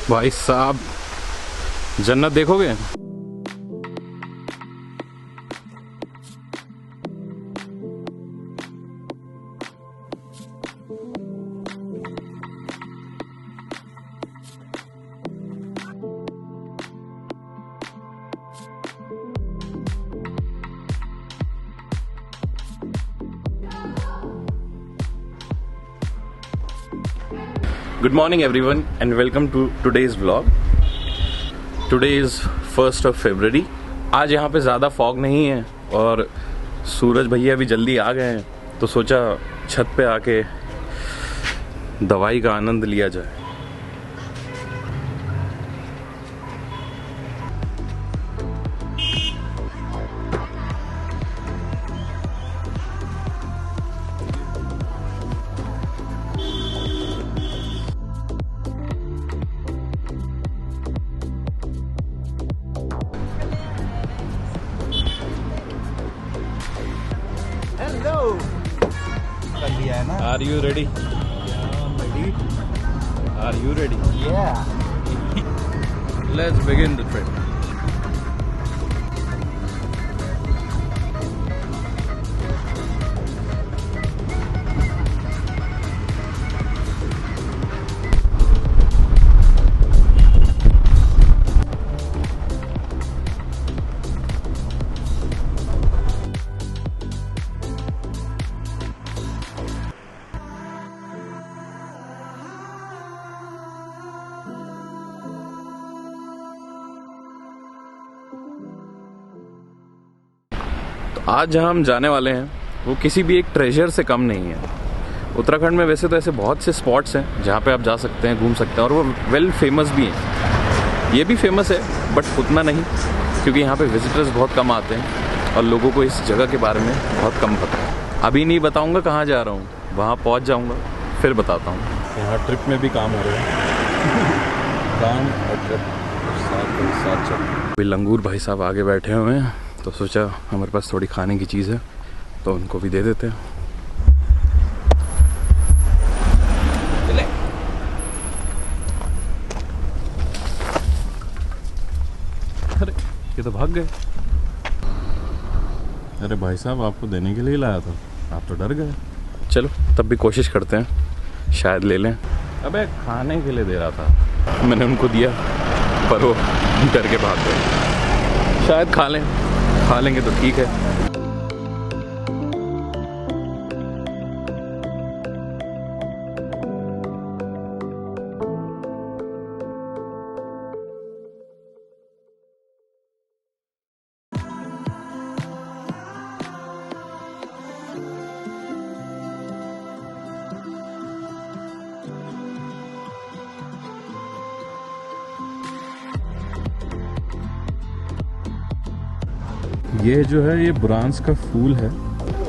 भाई साहब जन्नत देखोगे। Good morning everyone and welcome to today's vlog. Today is 1st of February. आज यहाँ पे ज़्यादा फॉग नहीं है और सूरज भैया भी जल्दी आ गए हैं, तो सोचा छत पे आके दवाई का आनंद लिया जाए। Hello. Are you ready? Yeah, I'm ready. Are you ready? Yeah. Let's begin the trip. आज जहाँ हम जाने वाले हैं वो किसी भी एक ट्रेजर से कम नहीं है। उत्तराखंड में वैसे तो ऐसे बहुत से स्पॉट्स हैं जहाँ पे आप जा सकते हैं, घूम सकते हैं और वो वेल फेमस भी हैं। ये भी फेमस है बट उतना नहीं, क्योंकि यहाँ पे विजिटर्स बहुत कम आते हैं और लोगों को इस जगह के बारे में बहुत कम पता है। अभी नहीं बताऊँगा कहाँ जा रहा हूँ, वहाँ पहुँच जाऊँगा फिर बताता हूँ। यहाँ ट्रिप में भी काम हो रहा है, काम और ट्रिप साथ चल। अभी लंगूर भाई साहब आगे बैठे हुए हैं, तो सोचा हमारे पास थोड़ी खाने की चीज़ है तो उनको भी दे देते हैं। अरे ये तो भाग गए। अरे भाई साहब आपको देने के लिए लाया था, आप तो डर गए। चलो तब भी कोशिश करते हैं, शायद ले लें। अबे खाने के लिए दे रहा था, मैंने उनको दिया पर वो डर के भाग गए। शायद खा लेंगे तो ठीक है। ये जो है ये ब्रांस का फूल है।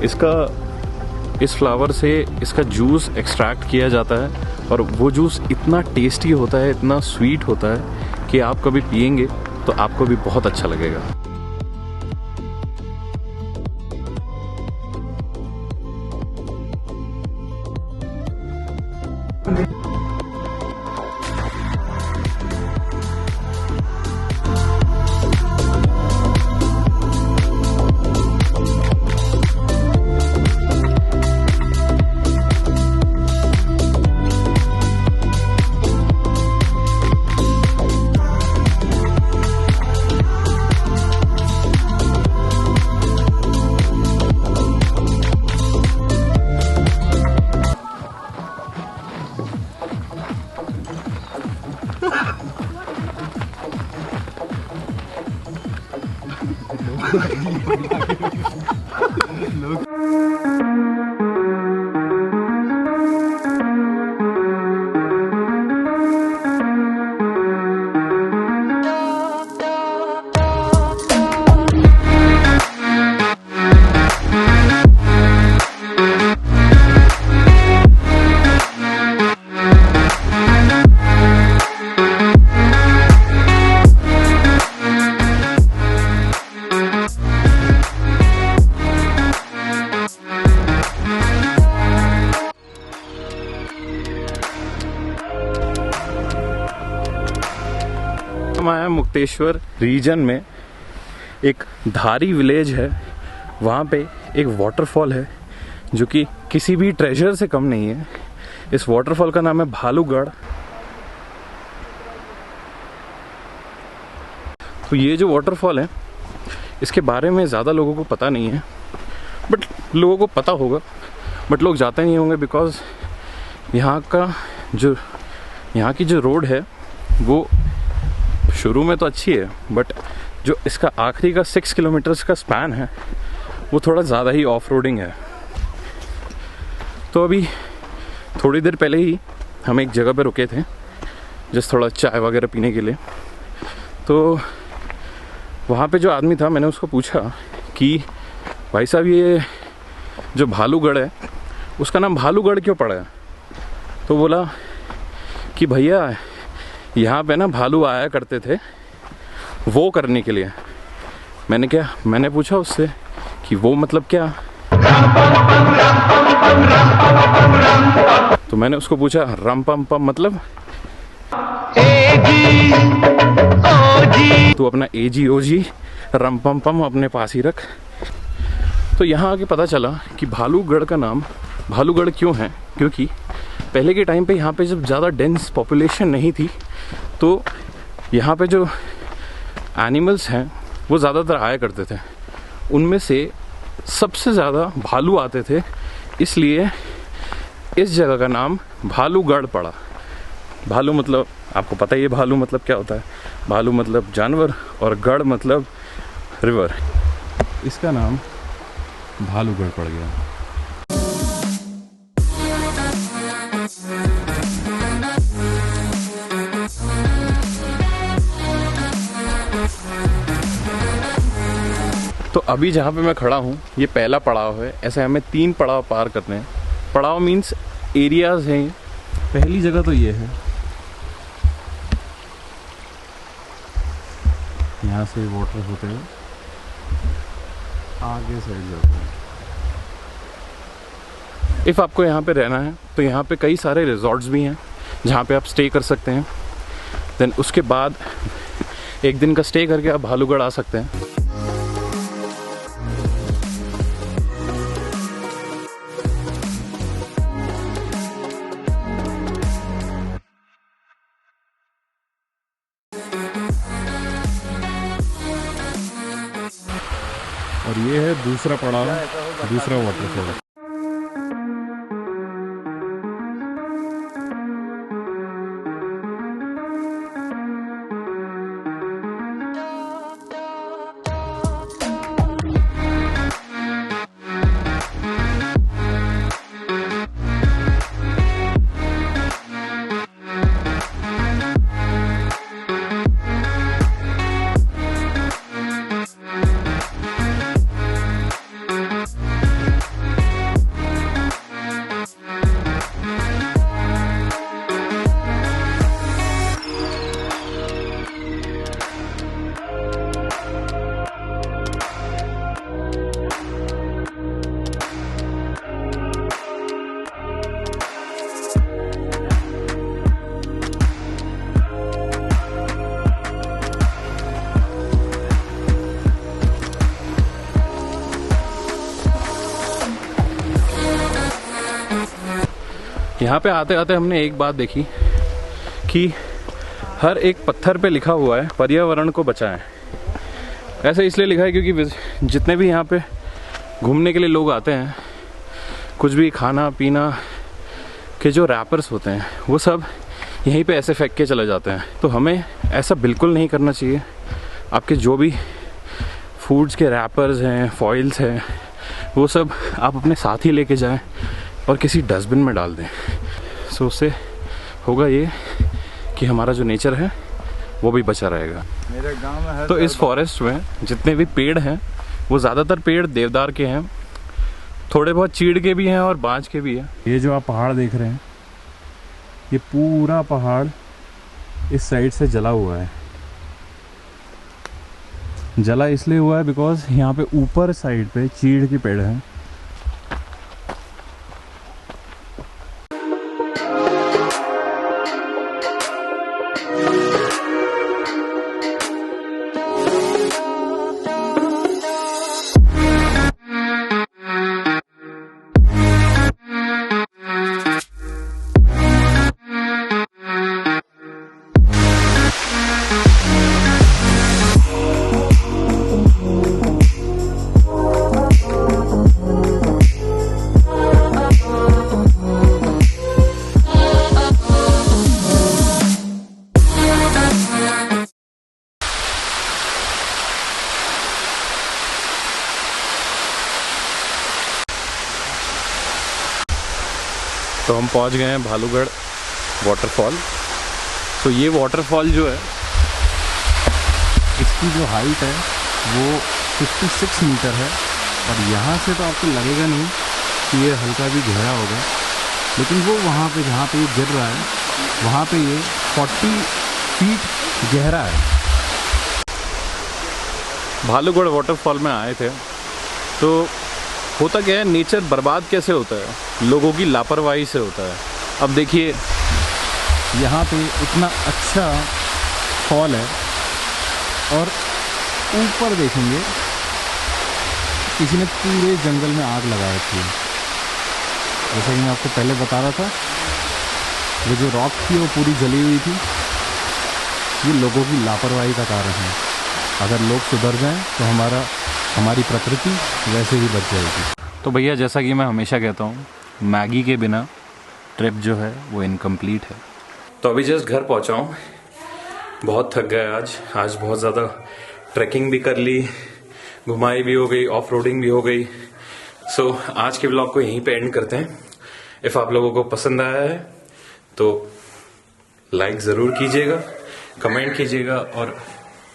इस फ्लावर से इसका जूस एक्सट्रैक्ट किया जाता है और वो जूस इतना टेस्टी होता है, इतना स्वीट होता है कि आप कभी पियेंगे तो आपको भी बहुत अच्छा लगेगा। हम आए हैं मुक्तेश्वर रीजन में, एक धारी विलेज है, वहाँ पे एक वाटरफॉल है जो कि किसी भी ट्रेजर से कम नहीं है। इस वाटरफॉल का नाम है भालूगढ़। तो ये जो वाटरफॉल है इसके बारे में ज़्यादा लोगों को पता नहीं है, बट लोगों को पता होगा, बट लोग जाते नहीं होंगे बिकॉज यहाँ की जो रोड है वो शुरू में तो अच्छी है, बट जो इसका आखिरी का 6 किलोमीटर्स का स्पैन है वो थोड़ा ज़्यादा ही ऑफ रोडिंग है। तो अभी थोड़ी देर पहले ही हम एक जगह पे रुके थे जस्ट थोड़ा चाय वगैरह पीने के लिए। तो वहाँ पे जो आदमी था, मैंने उसको पूछा कि भाई साहब ये जो भालूगढ़ है उसका नाम भालूगढ़ क्यों पड़ा है? तो बोला कि भैया यहाँ पे ना भालू आया करते थे वो करने के लिए। मैंने पूछा उससे कि वो मतलब क्या? तो मैंने उसको पूछा रम पम पम मतलब? तू अपना एजी ओजी रम पम पम अपने पास ही रख। तो यहाँ आके पता चला कि भालूगढ़ का नाम भालूगढ़ क्यों है, क्योंकि पहले के टाइम पे यहाँ पे जब ज़्यादा डेंस पॉपुलेशन नहीं थी तो यहाँ पे जो एनिमल्स हैं वो ज़्यादातर आया करते थे। उनमें से सबसे ज़्यादा भालू आते थे, इसलिए इस जगह का नाम भालूगढ़ पड़ा। भालू मतलब आपको पता ही है भालू मतलब क्या होता है। भालू मतलब जानवर और गढ़ मतलब रिवर। इसका नाम भालूगढ़ पड़ गया। तो अभी जहाँ पे मैं खड़ा हूँ ये पहला पड़ाव है। ऐसे हमें 3 पड़ाव पार करने हैं। पड़ाव मीन्स एरियाज हैं। पहली जगह तो ये है, यहाँ से वाटर होते हुए आगे साइड जाते हैं। इफ़ आपको यहाँ पे रहना है तो यहाँ पे कई सारे रिजॉर्ट्स भी हैं जहाँ पे आप स्टे कर सकते हैं। देन उसके बाद एक दिन का स्टे करके आप भालूगढ़ आ सकते हैं। और ये है दूसरा पड़ाव, दूसरा वाटरफॉल। यहाँ पे आते आते हमने एक बात देखी कि हर एक पत्थर पे लिखा हुआ है पर्यावरण को बचाएं। ऐसे इसलिए लिखा है क्योंकि जितने भी यहाँ पे घूमने के लिए लोग आते हैं, कुछ भी खाना पीना के जो रैपर्स होते हैं वो सब यहीं पे ऐसे फेंक के चले जाते हैं। तो हमें ऐसा बिल्कुल नहीं करना चाहिए। आपके जो भी फूड्स के रैपर्स हैं, फॉइल्स हैं, वो सब आप अपने साथ ही लेके जाएं और किसी डस्टबिन में डाल दें। सो उससे होगा ये कि हमारा जो नेचर है वो भी बचा रहेगा। मेरे गांव में है तो इस फॉरेस्ट में जितने भी पेड़ हैं वो ज़्यादातर पेड़ देवदार के हैं, थोड़े बहुत चीड़ के भी हैं और बांज के भी हैं। ये जो आप पहाड़ देख रहे हैं, ये पूरा पहाड़ इस साइड से जला हुआ है। जला इसलिए हुआ है बिकॉज यहाँ पे ऊपर साइड पे चीड़ के पेड़ हैं। तो हम पहुंच गए हैं भालूगढ़ वाटरफॉल। तो ये वाटरफॉल जो है, इसकी जो हाइट है वो 56 मीटर है, और यहाँ से तो आपको लगेगा नहीं कि ये हल्का भी गहरा होगा, लेकिन वो वहाँ पे जहाँ पे ये गिर रहा है वहाँ पे ये 40 फीट गहरा है। भालूगढ़ वाटरफॉल में आए थे तो होता क्या है, नेचर बर्बाद कैसे होता है, लोगों की लापरवाही से होता है। अब देखिए यहाँ पे इतना अच्छा फॉल है, और ऊपर देखेंगे किसी ने पूरे जंगल में आग लगा रखी है। जैसा कि मैं आपको पहले बता रहा था, वो जो रॉक थी वो पूरी जली हुई थी। ये लोगों की लापरवाही का कारण है। अगर लोग सुधर जाएं तो हमारी प्रकृति वैसे ही बच जाएगी। तो भैया, जैसा कि मैं हमेशा कहता हूँ, मैगी के बिना ट्रिप जो है वो इनकम्प्लीट है। तो अभी जस्ट घर पहुँचा हूँ, बहुत थक गए आज बहुत ज़्यादा ट्रैकिंग भी कर ली, घुमाई भी हो गई, ऑफ रोडिंग भी हो गई। सो आज के व्लॉग को यहीं पे एंड करते हैं। इफ़ आप लोगों को पसंद आया है तो लाइक ज़रूर कीजिएगा, कमेंट कीजिएगा, और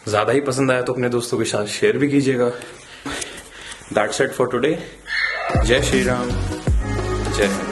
ज़्यादा ही पसंद आया तो अपने दोस्तों के साथ शेयर भी कीजिएगा। That's it for today. जय श्री राम, जय हिंद।